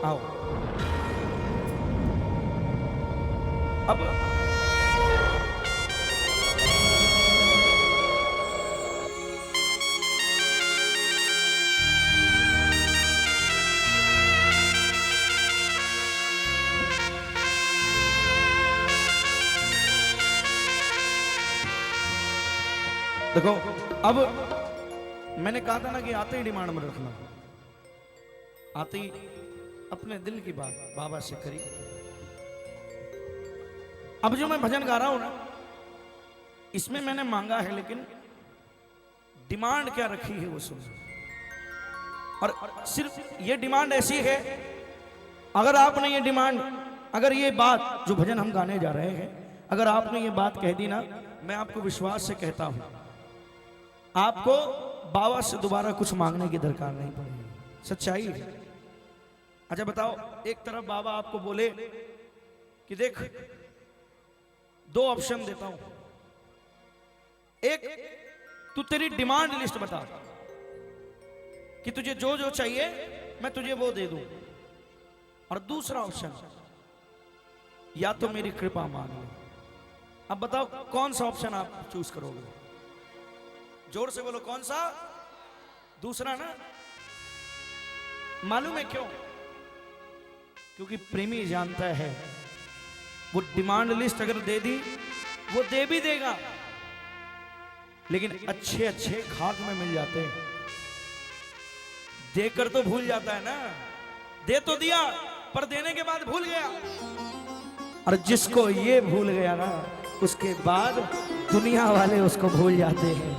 आओ। अब देखो, अब मैंने कहा था ना कि आते ही डिमांड में रखना, आते ही अपने दिल की बात बाबा से करी। अब जो मैं भजन गा रहा हूं ना, इसमें मैंने मांगा है, लेकिन डिमांड क्या रखी है वो सुनो। और सिर्फ ये डिमांड ऐसी है, अगर आपने ये डिमांड, अगर ये बात जो भजन हम गाने जा रहे हैं, अगर आपने ये बात कह दी ना, मैं आपको विश्वास से कहता हूं, आपको बाबा से दोबारा कुछ मांगने की दरकार नहीं पड़ेगी। सच्चाई है। अच्छा बताओ, एक तरफ बाबा आपको बोले कि देख, दो ऑप्शन देता हूं, एक तू तेरी डिमांड लिस्ट बता कि तुझे जो जो चाहिए मैं तुझे वो दे दूं, और दूसरा ऑप्शन, या तो मेरी कृपा मांग लो। अब बताओ कौन सा ऑप्शन आप चूज करोगे? जोर से बोलो, कौन सा? दूसरा ना। मालूम है क्यों? क्योंकि प्रेमी जानता है वो डिमांड लिस्ट अगर दे दी, वो दे भी देगा, लेकिन अच्छे अच्छे खाक में मिल जाते हैं। देकर तो भूल जाता है ना, दे तो दिया पर देने के बाद भूल गया। और जिसको ये भूल गया ना, उसके बाद दुनिया वाले उसको भूल जाते हैं।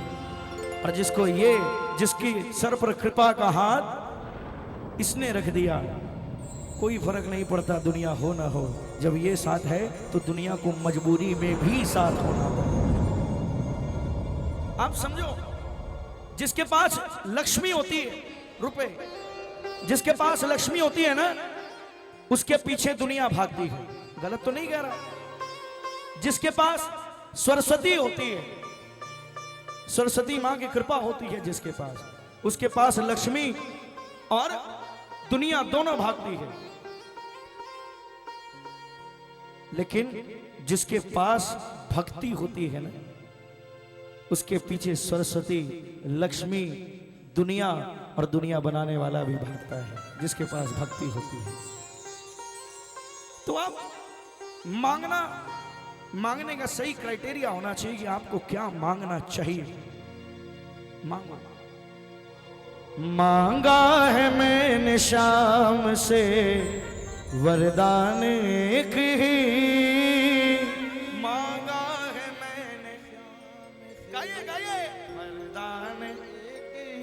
और जिसको ये, जिसकी सर पर कृपा का हाथ इसने रख दिया, कोई फर्क नहीं पड़ता दुनिया हो ना हो, जब ये साथ है तो दुनिया को मजबूरी में भी साथ होना पड़ता। आप समझो, जिसके पास लक्ष्मी होती है, रुपए, जिसके पास लक्ष्मी होती है ना, उसके पीछे दुनिया भागती है। गलत तो नहीं कह रहा। जिसके पास सरस्वती होती है, सरस्वती मां की कृपा होती है जिसके पास, उसके पास लक्ष्मी और दुनिया दोनों भागती है। लेकिन जिसके पास भक्ति होती है ना, उसके पीछे सरस्वती, लक्ष्मी, दुनिया और दुनिया बनाने वाला भी भागता है, जिसके पास भक्ति होती है। तो आप मांगना, मांगने का सही क्राइटेरिया होना चाहिए कि आपको क्या मांगना चाहिए। मांगो। मांगा है मैंने शाम से वरदान एक ही, मांगा है मैंने शाम से, गाइए गाइए, वरदान एक ही।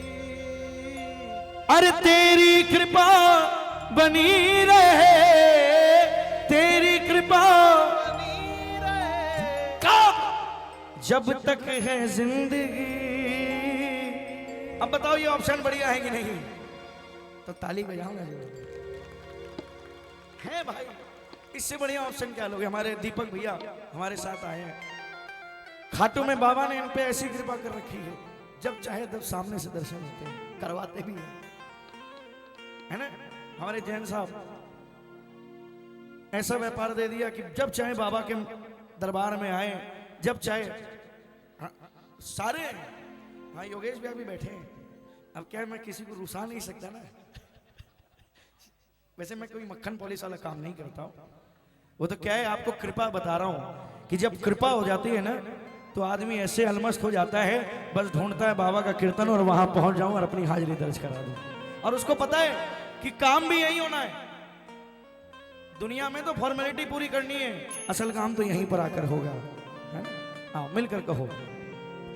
अरे तेरी कृपा बनी रहे, तेरी कृपा बनी रहे, कब? जब तक है जिंदगी। अब बताओ ये ऑप्शन बढ़िया है कि नहीं? तो ताली बजाऊंगा जो है भाई। इससे बढ़िया ऑप्शन क्या लोगे? हमारे दीपक भैया हमारे साथ आए हैं। खाटू में बाबा ने इन पे ऐसी कृपा कर रखी है, जब चाहे तब सामने से दर्शन होते हैं, करवाते भी हैं, है ना? हमारे जैन साहब ऐसा व्यापार दे दिया कि जब चाहे बाबा के दरबार में आए, जब चाहे। सारे हाँ, योगेश भैया भी बैठे हैं। अब क्या है, मैं किसी को रुसा नहीं सकता ना। वैसे मैं कोई मक्खन पॉलिश वाला काम नहीं करता हूँ। वो तो क्या है, आपको कृपा बता रहा हूँ कि जब कृपा हो जाती है ना, तो आदमी ऐसे अलमस्त हो जाता है, बस ढूंढता है बाबा का कीर्तन और वहां पहुंच जाऊं और अपनी हाजिरी दर्ज करा दूं। और उसको पता है कि काम भी यही होना है। दुनिया में तो फॉर्मेलिटी पूरी करनी है, असल काम तो यहीं पर आकर होगा, है ना? हाँ, मिलकर कहो,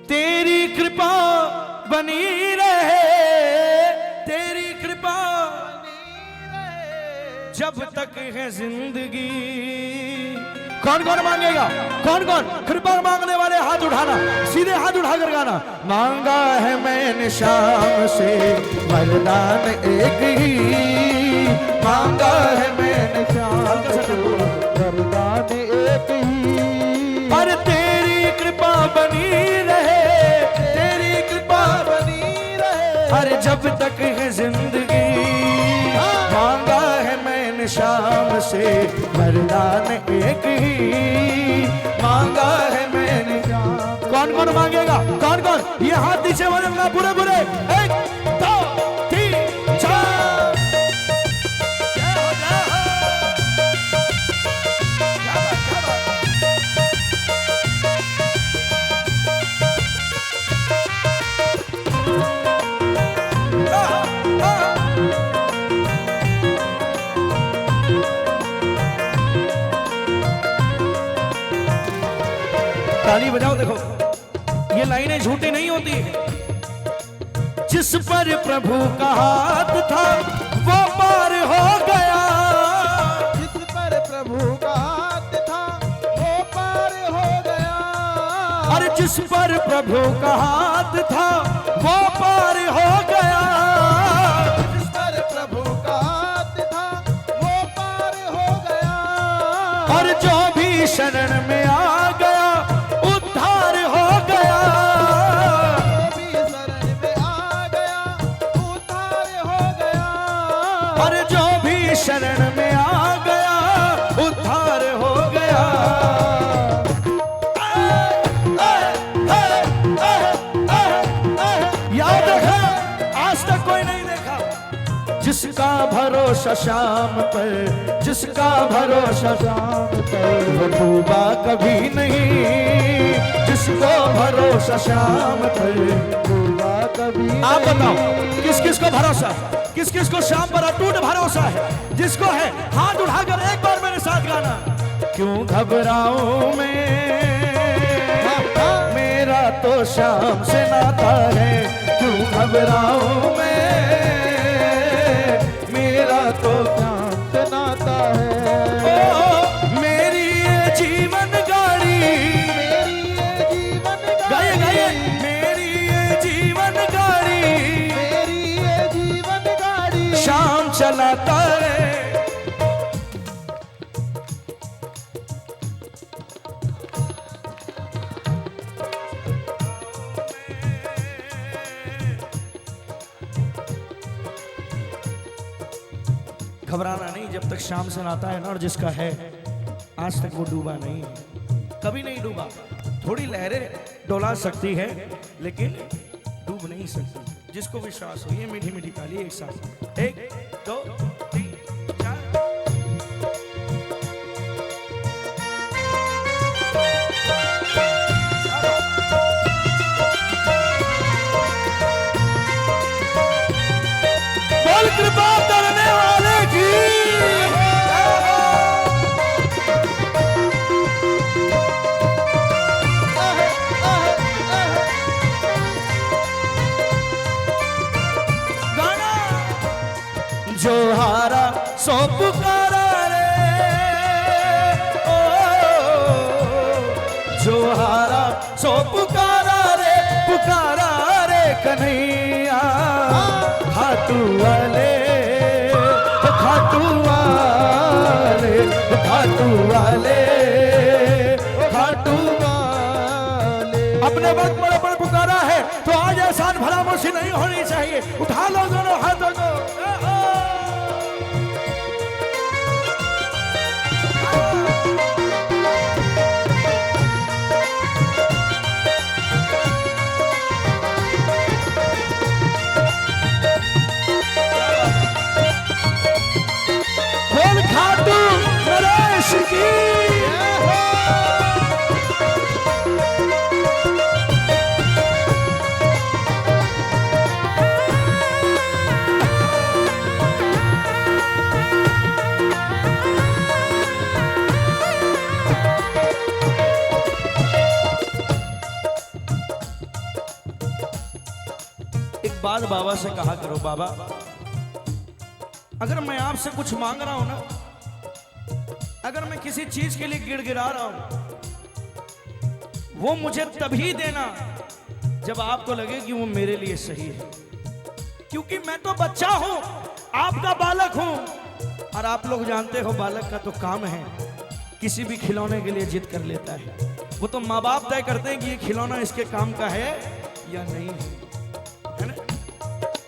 तेरी कृपा बनी रहे, तेरी कृपा बनी रहे, जब तक है जिंदगी। कौन कौन मांगेगा? कौन कौन कृपा मांगने वाले हाथ उठाना, सीधे हाथ उठाकर गाना। मांगा है मैंने शाम से वरदान एक ही, मांगा है मैंने शाम से वरदान एक ही। अरे तेरी कृपा बनी रहे, तेरी कृपा बनी रहे, अरे जब तक है जिंदगी। मांगा है मैं राम से वरदान एक ही मांगा है मैंने। कौन कौन मांगेगा, कौन कौन, ये हाथ नीचे बदलना पूरे पूरे। 1 2 3 4। ताली बजाओ। देखो ये लाइनें झूठी नहीं होती। जिस पर प्रभु का हाथ था वो पार हो गया। जिस पर प्रभु का हाथ था वो पार हो गया। अरे जिस पर प्रभु का हाथ था वो पार हो गया। जिस पर प्रभु का हाथ था वो पार हो गया। और जो भी शरण में आ गया उद्धार हो गया। जो भी शरण में आ गया उद्धार हो गया। और जो भी शरण में आ गया उद्धार हो गया। याद रखना, आज तक कोई नहीं देखा जिसका भरोसा शाम पर, जिसका भरोसा शाम पर वो डूबा कभी नहीं। जिसको भरोसा शाम पर डूबा कभी आप बताओ नहीं। किस किस को भरोसा, किस किस को शाम पर अटूट भरोसा है? जिसको है हाथ उठाकर एक बार मेरे साथ गाना। क्यों घबराऊं मैं, मेरा तो शाम से नाता है। क्यों घबराऊं मैं, मेरा तो शाम से नाता है। ओ, मेरी ये जीवन गाड़ी, मेरी ये जीवन गाइए गाड़ी, गाइए, मेरी ये जीवन गाड़ी मेरी ये जीवन गाड़ी शाम चलाता है। घबराना नहीं, जब तक शाम से नाता है ना, और जिसका है आज तक वो डूबा नहीं है, कभी नहीं डूबा। थोड़ी लहरें डोला सकती है लेकिन डूब नहीं सकती। जिसको विश्वास हो, ये मीठी मीठी ताली एक साथ। 1 2 3 4। बोल कृपा करने वाले की। गाना जो हारा सो पुकारा रे, ओ, जो हारा सो पुकारा रे, पुकारा रे कन्हैया। खाटू वाले, खाटू वाले, खाटू वाले, खाटू वाले। अपने वक्त बड़े बड़े पुकारा है तो आज एहसान भरामोशी नहीं होनी चाहिए। उठा लो दोनों हाथों को। बोल खाटू नरेश की। एक बात बाबा से कहा करो, बाबा अगर मैं आपसे कुछ मांग रहा हूं ना, अगर मैं किसी चीज के लिए गिड़गिड़ा रहा हूं, वो मुझे तभी देना जब आपको लगे कि वो मेरे लिए सही है। क्योंकि मैं तो बच्चा हूं, आपका बालक हूं, और आप लोग जानते हो बालक का तो काम है किसी भी खिलौने के लिए जिद कर लेता है। वो तो माँ बाप तय करते हैं कि ये खिलौना इसके काम का है या नहीं है ना।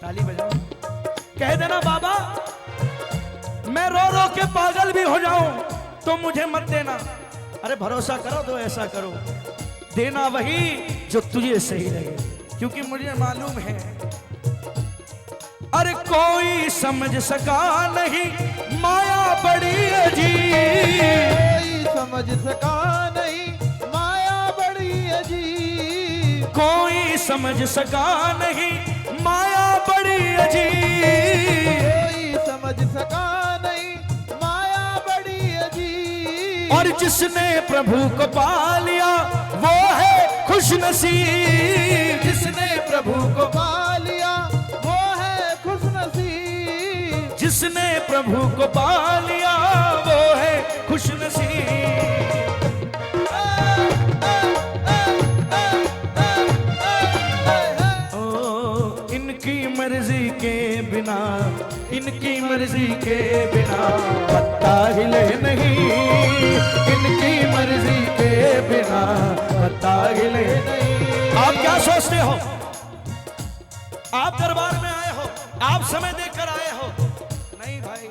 ताली बजाओ, कह देना बाबा मैं रो रो के पागल भी हो जाऊं तो मुझे मत देना। अरे भरोसा करो तो ऐसा करो, देना वही जो तुझे सही लगे, क्योंकि मुझे मालूम है। अरे कोई समझ सका नहीं माया बड़ी अजीब, कोई समझ सका नहीं माया बड़ी अजीब, कोई समझ सका नहीं माया बड़ी अजीब, कोई समझ सका नहीं माया बड़ी अजीब। और जिसने प्रभु को पा लिया वो है खुश नसीब, जिसने प्रभु को पा लिया वो है खुश नसीब, जिसने प्रभु को पा लिया वो है खुश नसीब। ओ इनकी मर्जी के बिना, इनकी मर्जी के बिना पत्ता हिले नहीं, इनकी मर्जी के बिना पत्ता हिले नहीं। आप क्या सोचते हो? आप दरबार में आए हो, आप समय देकर आए हो? नहीं भाई,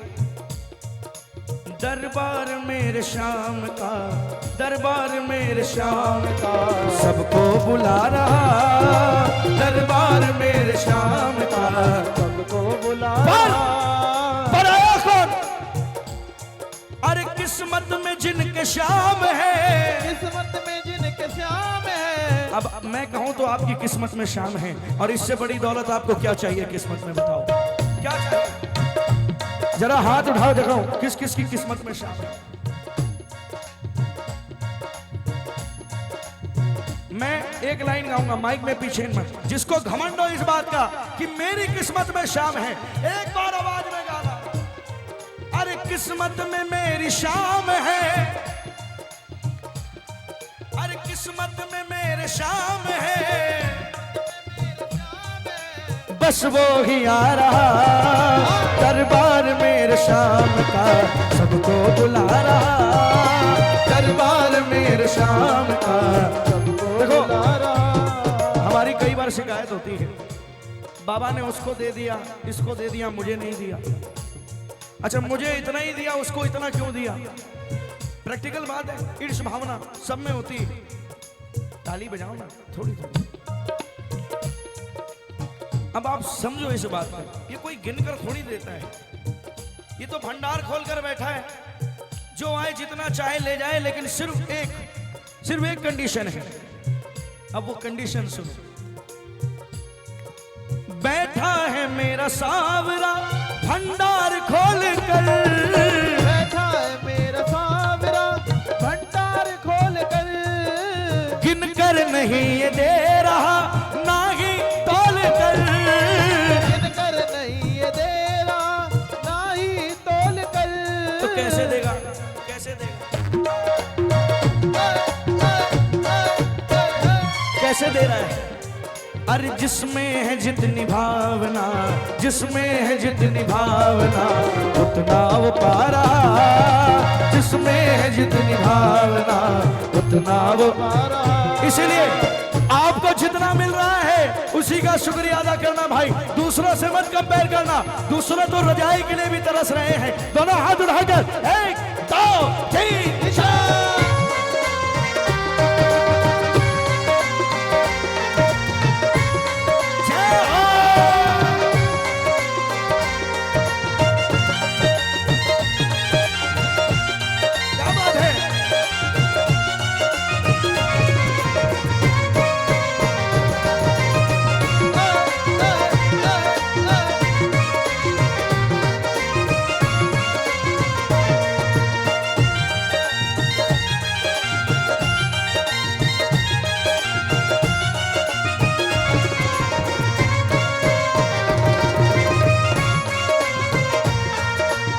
दरबार मेरे शाम का, दरबार मेरे शाम का सबको बुला रहा, दरबार मेरे शाम का सबको बुला पर आया कौन? अरे किस्मत में जिनके शाम है, किस्मत में जिनके श्याम है। अब मैं कहूं तो आपकी किस्मत में शाम है, और इससे बड़ी दौलत आपको क्या चाहिए किस्मत में? बताओ क्या चाहिए? जरा हाथ उठाओ, दिखाओ किस किस की किस्मत में शाम है। मैं एक लाइन गाऊंगा, माइक में पीछे मत। जिसको घमंड हो इस बात का कि मेरी किस्मत में शाम है, एक बार आवाज में गाना, अरे किस्मत में मेरी शाम है, अरे किस्मत में मेरे शाम है, बस वो ही आ रहा, दरबार मेरे शाम का सबको बुला रहा, दरबार मेरे शाम का सबको बुला रहा। हमारी कई बार शिकायत होती है, बाबा ने उसको दे दिया, इसको दे दिया, मुझे नहीं दिया। अच्छा मुझे इतना ही दिया, उसको इतना क्यों दिया? प्रैक्टिकल बात है, ईर्ष्या भावना सब में होती है। ताली बजाओ ना थोड़ी थोड़ी। अब आप समझो इस बात को, ये कोई गिनकर थोड़ी देता है, ये तो भंडार खोल कर बैठा है, जो आए जितना चाहे ले जाए, लेकिन सिर्फ एक कंडीशन है। अब वो कंडीशन सुनो, बैठा है मेरा सावरा भंडार खोल कर, बैठा है मेरा सावरा भंडार खोल कर, गिन कर नहीं ये दे रहा ना ही तोल कर, गिन कर नहीं ये दे रहा ना ही तोल कर। तो कैसे देगा, कैसे देगा, कैसे दे रहा है? अरे जिसमें है जितनी भावना, जिसमें है जितनी भावना उतना वो पा रहा, जिसमें है जितनी भावना उतना वो पा रहा। इसलिए आपको जितना मिल रहा है उसी का शुक्रिया अदा करना भाई, दूसरों से मत कंपेयर करना। दूसरे तो रजाई के लिए भी तरस रहे हैं। दोनों हाथ उठाकर 1 2 3 इशारा।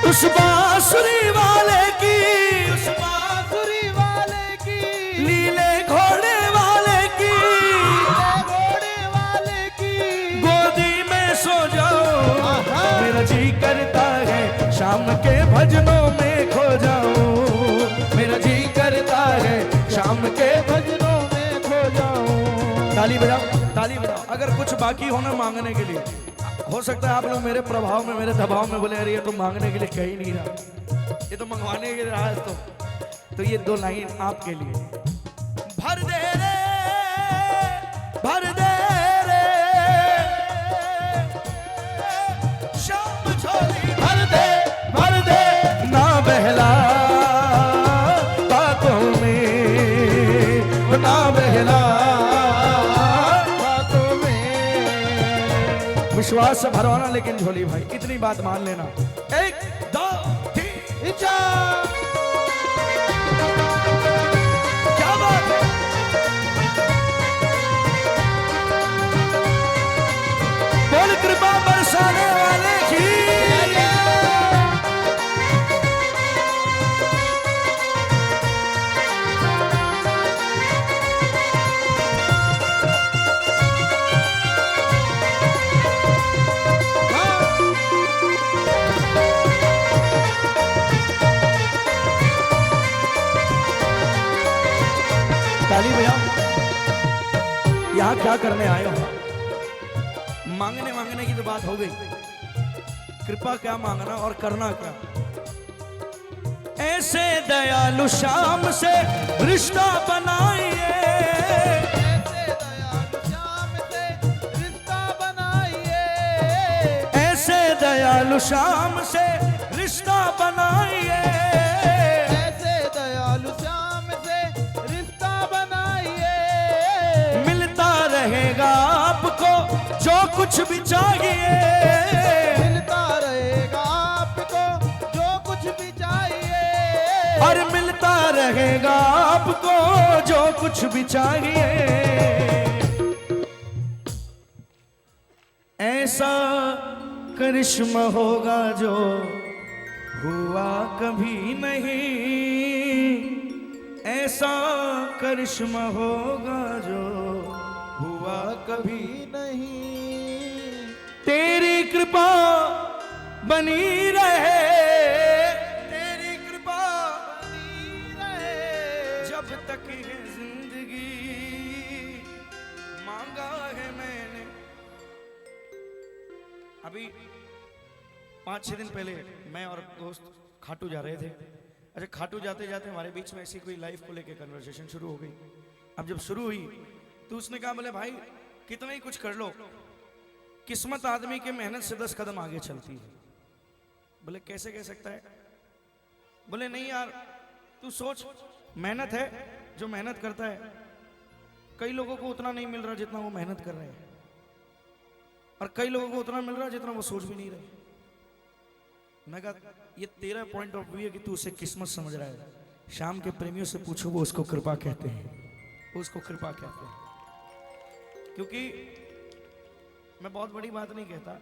उस बांसुरी वाले की, उस बांसुरी वाले की, लीले घोड़े वाले की, घोड़े वाले की गोदी में सो जाओ, आहा। मेरा जी करता है शाम के भजनों में खो जाऊं, मेरा जी करता है शाम के भजनों में खो जाऊं। ताली बजाओ, ताली बजाओ। अगर कुछ बाकी हो ना मांगने के लिए, हो सकता है आप लोग मेरे प्रभाव में, मेरे दबाव में बोले अरे ये तो मांगने के लिए कह ही नहीं रहा, ये तो मंगवाने के लिए रहा है। तो ये 2 लाइन आपके लिए। भर दे रे, भर दे रे शाम झोली, भर दे ना बहला बातों में, ना बहला बातों में। विश्वास से भरवाना लेकिन झोली भाई, इतनी बात मान लेना। 1 2 3 4। क्या बात है, बोल कृपा बरसाने वाले की। ताली भैया, यहाँ क्या करने आए हो? मांगने मांगने की तो बात हो गई, कृपा क्या मांगना और करना क्या। ऐसे दयालु श्याम से रिश्ता बनाइए, ऐसे दयालु श्याम से रिश्ता बनाइए, ऐसे दयालु श्याम से रिश्ता बनाइए, ऐसे दयालु श्याम से रिश्ता बनाइए। मिलता रहेगा आपको जो कुछ भी चाहिए, मिलता रहेगा आपको जो कुछ भी चाहिए, और मिलता रहेगा आपको जो कुछ भी चाहिए। ऐसा करिश्मा होगा जो हुआ कभी नहीं, ऐसा करिश्मा होगा जो हुआ कभी नहीं। तेरी कृपा बनी रहे, तेरी कृपा बनी रहे, जब तक है जिंदगी मांगा है मैंने। अभी 5-6 दिन पहले मैं और दोस्त खाटू जा रहे थे। अच्छा, खाटू जाते जाते हमारे बीच में ऐसी कोई लाइफ को लेके कन्वर्सेशन शुरू हो गई। अब जब शुरू हुई तो उसने कहा, बोले भाई कितना ही कुछ कर लो, किस्मत आदमी के मेहनत से 10 कदम आगे चलती है। बोले कैसे कह सकता है? बोले नहीं यार, तू सोच, मेहनत है, जो मेहनत करता है कई लोगों को उतना नहीं मिल रहा जितना वो मेहनत कर रहे हैं, और कई लोगों को उतना मिल रहा है जितना वो सोच भी नहीं रहे। मैं कहा ये तेरा पॉइंट ऑफ व्यू है कि तू उसे किस्मत समझ रहा है। शाम के प्रेमियों से पूछो, वो उसको कृपा कहते हैं, वो उसको कृपा कहते हैं। क्योंकि मैं बहुत बड़ी बात नहीं कहता,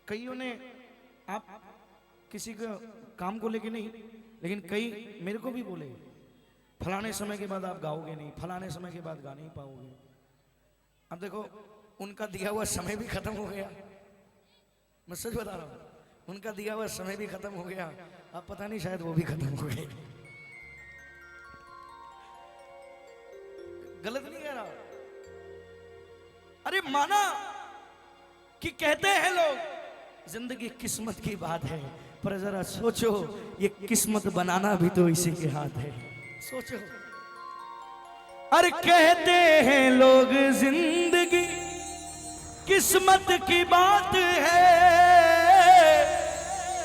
कईयों ने, आप किसी का काम को लेके नहीं, लेकिन कई मेरे को भी बोले फलाने समय के बाद आप गाओगे नहीं, फलाने समय के बाद गा नहीं पाओगे। अब देखो, उनका दिया हुआ समय भी खत्म हो गया, मैं सच बता रहा हूं, उनका दिया हुआ समय भी खत्म हो गया। अब पता नहीं शायद वो भी खत्म हो गए। गलत नहीं कह रहा, अरे माना कि कहते हैं लोग जिंदगी किस्मत की बात है, पर जरा सोचो ये किस्मत बनाना भी तो इसी के हाथ है। सोचो, अरे कहते हैं लोग जिंदगी किस्मत की बात है,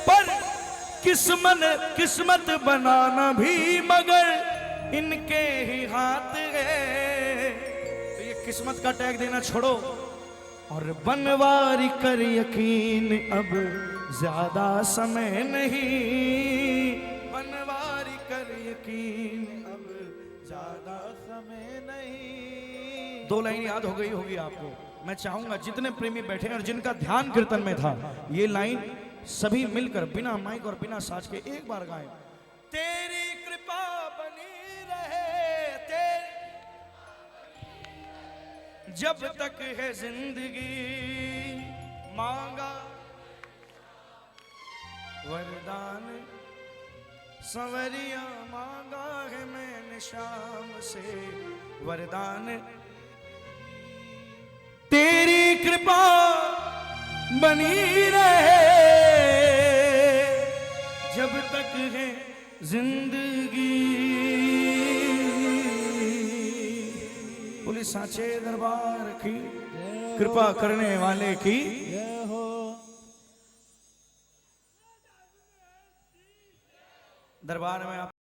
पर किस्मत बनाना भी मगर इनके ही हाथ है। तो ये किस्मत का टैग देना छोड़ो और बनवारी कर यकीन, अब ज्यादा समय नहीं, बनवारी कर यकीन, अब ज्यादा समय नहीं। 2 लाइन याद हो गई होगी आपको। मैं चाहूंगा जितने प्रेमी बैठे और जिनका ध्यान कीर्तन में था, ये लाइन सभी मिलकर बिना माइक और बिना साज के एक बार गाएं। तेरी कृपा बनी रहे, जब तक है जिंदगी मांगा वरदान, संवरिया मांगा है मैंने शाम से वरदान। तेरी कृपा कृपा बनी रहे जब तक है जिंदगी। पुलिस साचे दरबार की कृपा करने वाले की दरबार में आप